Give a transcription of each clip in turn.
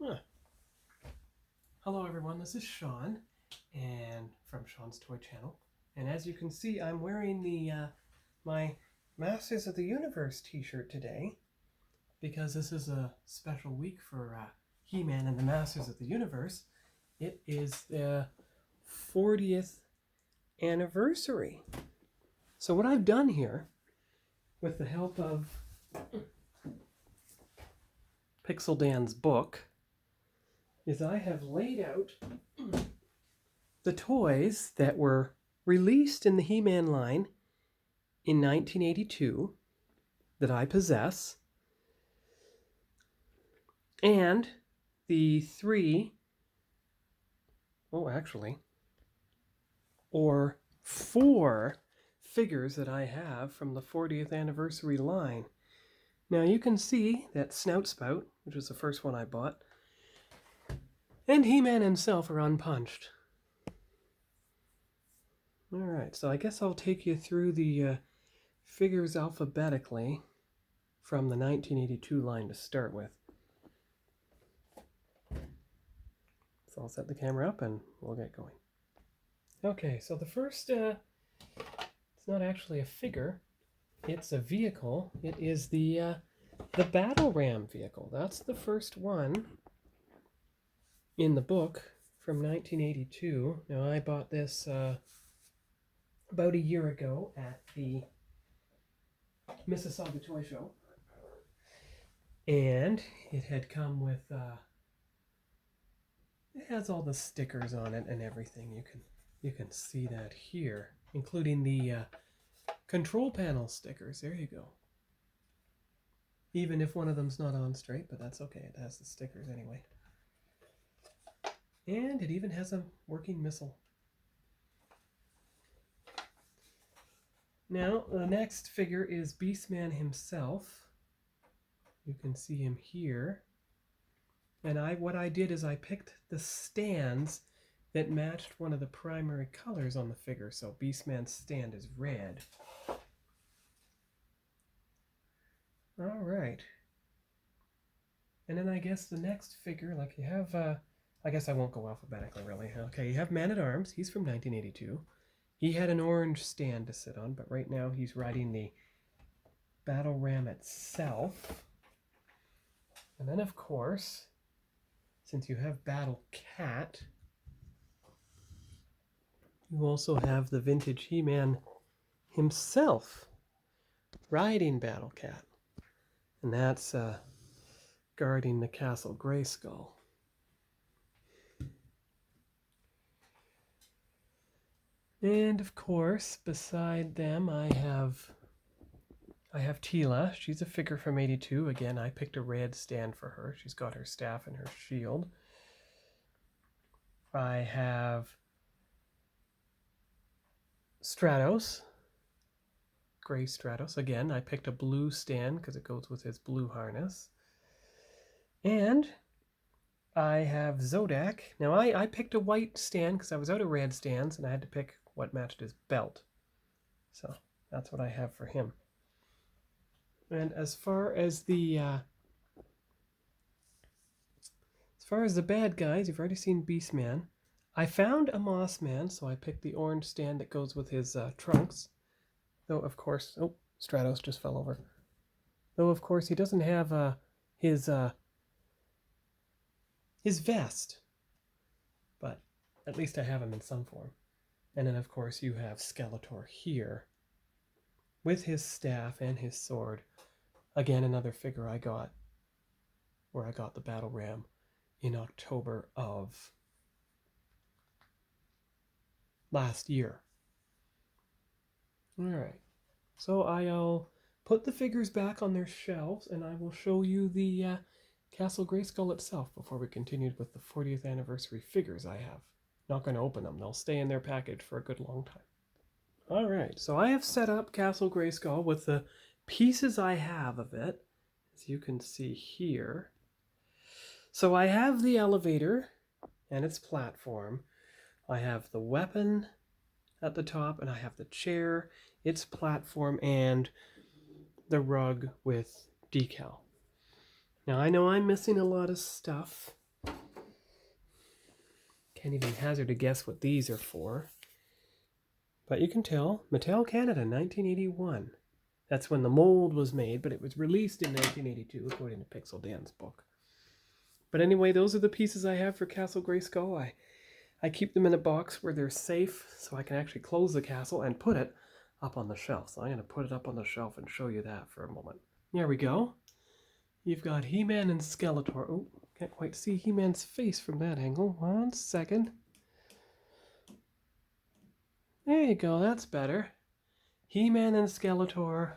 Huh. Hello everyone, this is Sean, and from Sean's Toy Channel. And as you can see, I'm wearing the my Masters of the Universe t-shirt today, because this is a special week for He-Man and the Masters of the Universe. It is the 40th anniversary. So what I've done here, with the help of Pixel Dan's book, is I have laid out the toys that were released in the He-Man line in 1982 that I possess, and the four figures that I have from the 40th anniversary line. Now you can see that Snout Spout, which was the first one I bought, and He-Man himself are unpunched. Alright, so I guess I'll take you through the figures alphabetically from the 1982 line to start with. So I'll set the camera up and we'll get going. Okay, so the first, it's not actually a figure, it's a vehicle. It is the Battle Ram vehicle. That's the first one in the book from 1982. Now I bought this about a year ago at the Mississauga Toy Show, and it had come with it has all the stickers on it and everything. You can see that here, including the control panel stickers. There you go. Even if one of them's not on straight, but that's okay. It has the stickers anyway. And it even has a working missile. Now, the next figure is Beastman himself. You can see him here. And what I did is I picked the stands that matched one of the primary colors on the figure. So Beastman's stand is red. All right. And then I guess the next figure, like you have, I guess I won't go alphabetically really. Okay, you have Man-at-Arms. He's from 1982. He had an orange stand to sit on, but right now he's riding the Battle Ram itself. And then, of course, since you have Battle Cat, you also have the vintage He-Man himself riding Battle Cat. And that's guarding the Castle Grayskull. And of course, beside them, I have Teela. She's a figure from 82. Again, I picked a red stand for her. She's got her staff and her shield. I have Stratos, Gray Stratos. Again, I picked a blue stand because it goes with his blue harness. And I have Zodak. Now, I picked a white stand because I was out of red stands, and I had to pick what matched his belt. So that's what I have for him. And as far as the bad guys, you've already seen Beastman. I found a Mossman, so I picked the orange stand that goes with his trunks. Though, of course, oh, Stratos just fell over. Though, of course, he doesn't have his vest. But at least I have him in some form. And then, of course, you have Skeletor here with his staff and his sword. Again, another figure I got where I got the Battle Ram in October of last year. Alright, so I'll put the figures back on their shelves and I will show you the Castle Grayskull itself before we continue with the 40th anniversary figures I have. Not going to open them. They'll stay in their package for a good long time. Alright, so I have set up Castle Grayskull with the pieces I have of it, as you can see here. So I have the elevator and its platform. I have the weapon at the top, and I have the chair, its platform, and the rug with decal. Now I know I'm missing a lot of stuff, Can't even hazard a guess what these are for. But you can tell, Mattel Canada, 1981. That's when the mold was made, but it was released in 1982, according to Pixel Dan's book. But anyway, those are the pieces I have for Castle Grayskull. I keep them in a box where they're safe, so I can actually close the castle and put it up on the shelf. So I'm going to put it up on the shelf and show you that for a moment. There we go. You've got HeMan and Skeletor. Oh, can't quite see HeMan's face from that angle. 1 second. There you go, that's better. HeMan and Skeletor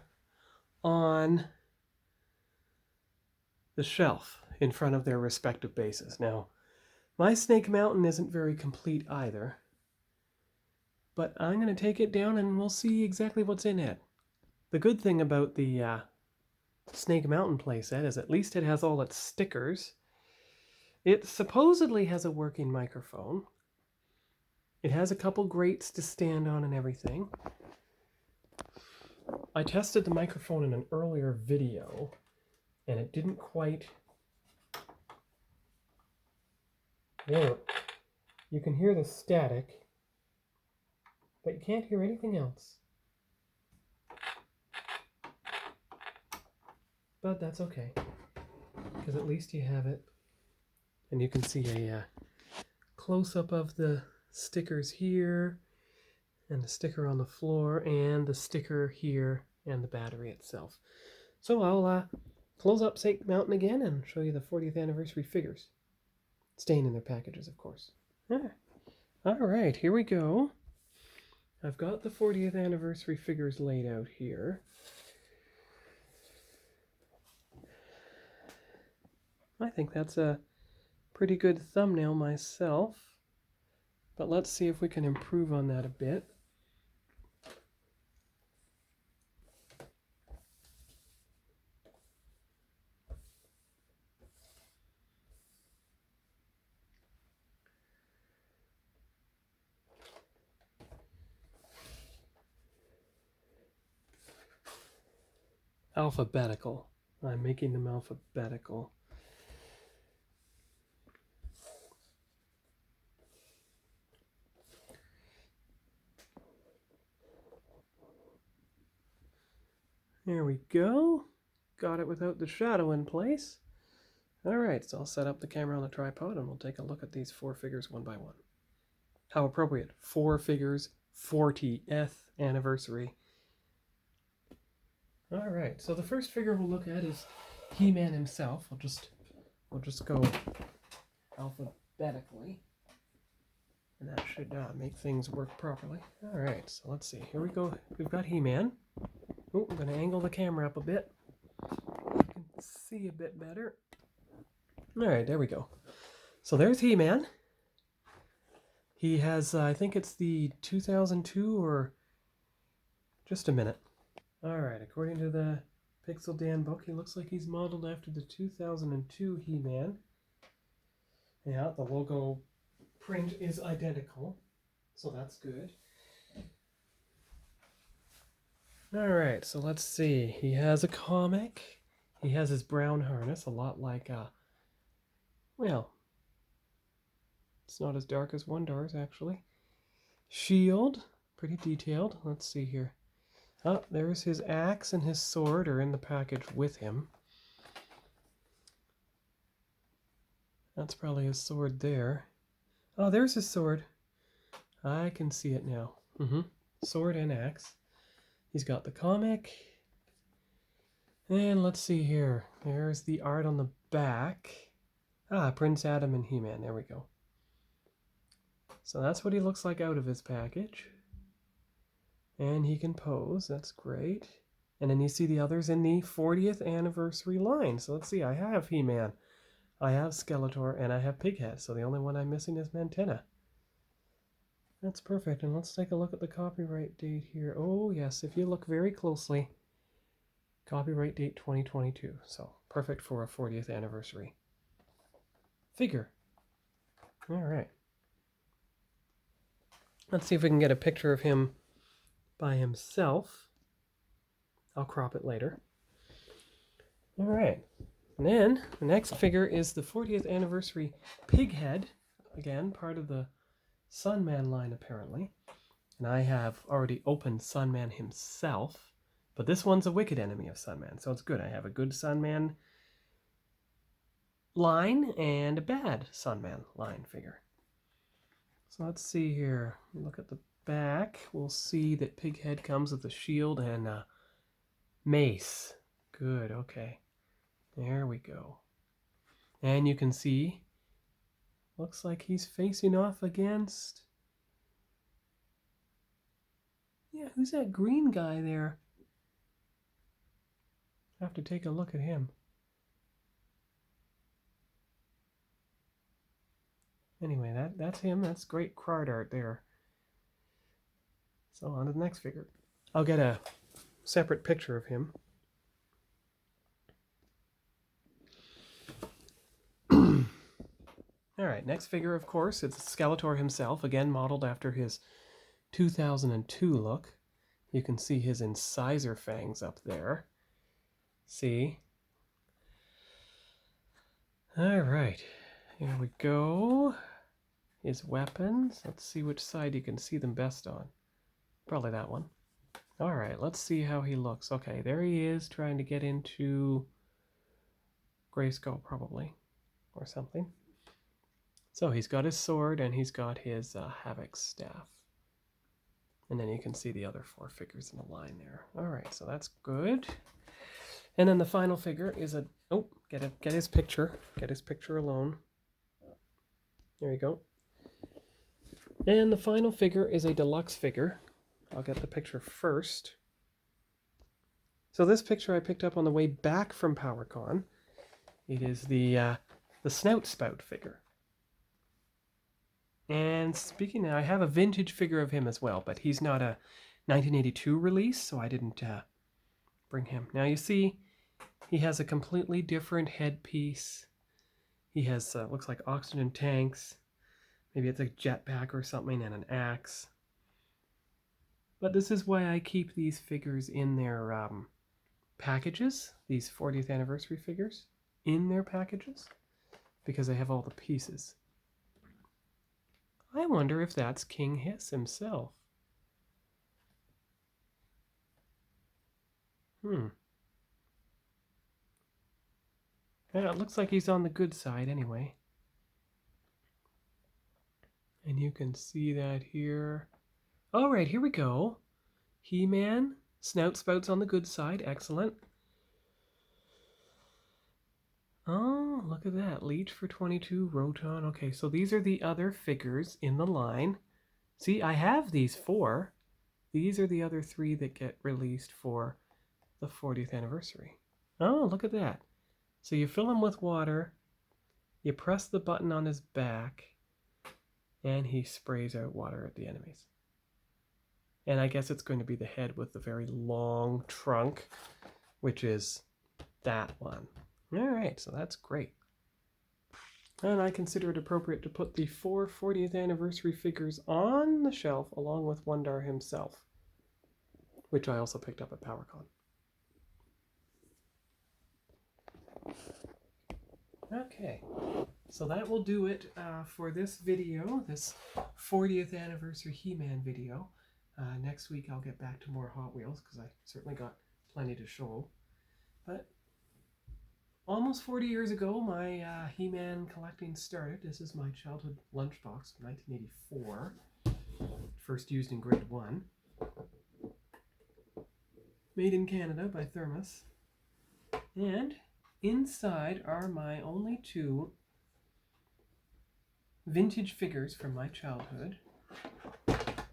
on the shelf in front of their respective bases. Now, my Snake Mountain isn't very complete either, but I'm going to take it down and we'll see exactly what's in it. The good thing about the Snake Mountain playset is at least it has all its stickers. It supposedly has a working microphone. It has a couple grates to stand on and everything. I tested the microphone in an earlier video, and it didn't quite work. You can hear the static, but you can't hear anything else. But that's okay, because at least you have it. And you can see a close-up of the stickers here, and the sticker on the floor, and the sticker here, and the battery itself. So I'll close up Snake Mountain again and show you the 40th anniversary figures. Staying in their packages, of course. All right, here we go. I've got the 40th anniversary figures laid out here. I think that's a pretty good thumbnail myself, but let's see if we can improve on that a bit. Alphabetical. I'm making them alphabetical. There we go. Got it without the shadow in place. Alright, so I'll set up the camera on the tripod and we'll take a look at these 4 figures one by one. How appropriate. 4 figures, 40th anniversary. Alright, so the first figure we'll look at is HeMan himself. We'll just go alphabetically. And that should make things work properly. Alright, so let's see. Here we go. We've got HeMan. Oh, I'm going to angle the camera up a bit. You can see a bit better. Alright, there we go. So there's HeMan. He has, I think it's the 2002 or... Just a minute. Alright, according to the Pixel Dan book, he looks like he's modeled after the 2002 HeMan. Yeah, the logo print is identical, so that's good. Alright, so let's see. He has a comic. He has his brown harness, a lot like, well, it's not as dark as Wondar's, actually. Shield, pretty detailed. Let's see here. Oh, there's his axe and his sword are in the package with him. That's probably his sword there. Oh, there's his sword. I can see it now. Sword and axe. He's got the comic. And let's see here. There's the art on the back. Ah, Prince Adam and HeMan. There we go. So that's what he looks like out of his package. And he can pose. That's great. And then you see the others in the 40th anniversary line. So let's see. I have HeMan. I have Skeletor. And I have Pighead. So the only one I'm missing is Mantenna. That's perfect. And let's take a look at the copyright date here. Oh, yes. If you look very closely, copyright date 2022. So perfect for a 40th anniversary figure. All right. Let's see if we can get a picture of him by himself. I'll crop it later. All right. And then the next figure is the 40th anniversary Pighead. Again, part of the Sunman line apparently. And I have already opened Sunman himself, but this one's a wicked enemy of Sunman, so it's good. I have a good Sunman line and a bad Sunman line figure. So let's see here. Look at the back. We'll see that Pighead comes with a shield and a mace. Good, okay. There we go. And you can see, looks like he's facing off against... Yeah, who's that green guy there? I have to take a look at him. Anyway, that's him. That's great card art there. So on to the next figure. I'll get a separate picture of him. Alright, next figure, of course, it's Skeletor himself, again modeled after his 2002 look. You can see his incisor fangs up there. See? Alright, here we go. His weapons. Let's see which side you can see them best on. Probably that one. Alright, let's see how he looks. Okay, there he is trying to get into Grayskull probably, or something. So he's got his sword and he's got his Havoc staff. And then you can see the other 4 figures in the line there. Alright, so that's good. And then the final figure is a... Oh, get his picture. Get his picture alone. There you go. And the final figure is a deluxe figure. I'll get the picture first. So this picture I picked up on the way back from PowerCon. It is the Snout Spout figure. And speaking of, I have a vintage figure of him as well, but he's not a 1982 release, so I didn't bring him. Now you see, he has a completely different headpiece. He has, looks like oxygen tanks. Maybe it's a jetpack or something and an axe. But this is why I keep these figures in their packages, these 40th anniversary figures, in their packages, because they have all the pieces. I wonder if that's King Hiss himself. Yeah, it looks like he's on the good side anyway. And you can see that here. All right, here we go. HeMan, Snout Spout's on the good side. Excellent. Oh, look at that. Leech for 22, Roton. Okay, so these are the other figures in the line. See, I have these 4. These are the other 3 that get released for the 40th anniversary. Oh, look at that. So you fill him with water, you press the button on his back, and he sprays out water at the enemies. And I guess it's going to be the head with the very long trunk, which is that one. All right, so that's great. And I consider it appropriate to put the 4 40th anniversary figures on the shelf along with Wondar himself, which I also picked up at PowerCon. Okay, so that will do it for this video, this 40th anniversary HeMan video. Next week I'll get back to more Hot Wheels because I certainly got plenty to show. But almost 40 years ago, my HeMan collecting started. This is my childhood lunchbox from 1984, first used in grade 1. Made in Canada by Thermos. And inside are my only 2 vintage figures from my childhood.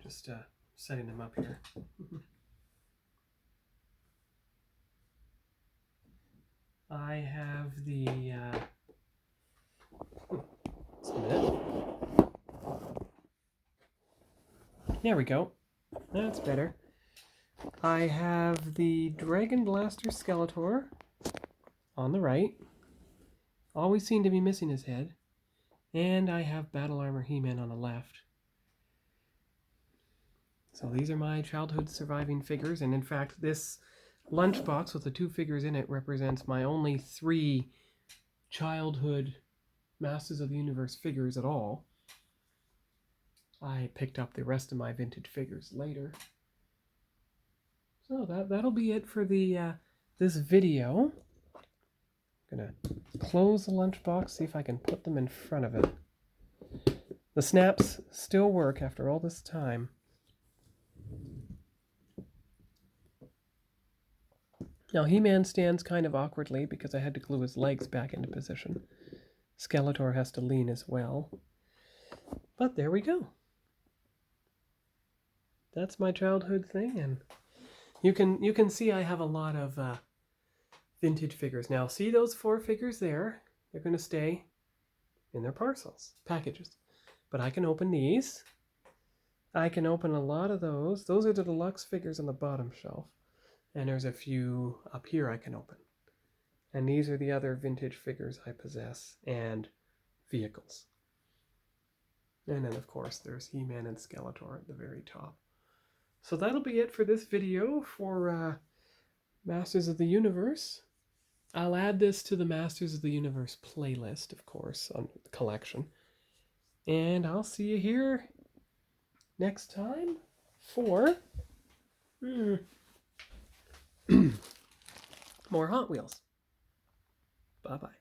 Just setting them up here. I have the, just a minute. There we go. That's better. I have the Dragon Blaster Skeletor on the right. Always seem to be missing his head. And I have Battle Armor HeMan on the left. So these are my childhood surviving figures, and in fact this lunchbox with the 2 figures in it represents my only 3 childhood Masters of the Universe figures at all. I picked up the rest of my vintage figures later. So that'll be it for the this video. I'm gonna close the lunchbox, see if I can put them in front of it. The snaps still work after all this time. Now HeMan stands kind of awkwardly because I had to glue his legs back into position. Skeletor has to lean as well. But there we go. That's my childhood thing, and you can see I have a lot of vintage figures. Now see those 4 figures there? They're going to stay in their parcels, packages. But I can open these. I can open a lot of those. Those are the deluxe figures on the bottom shelf. And there's a few up here I can open. And these are the other vintage figures I possess, and vehicles. And then, of course, there's HeMan and Skeletor at the very top. So that'll be it for this video for Masters of the Universe. I'll add this to the Masters of the Universe playlist, of course, on the collection. And I'll see you here next time for more Hot Wheels. Bye-bye.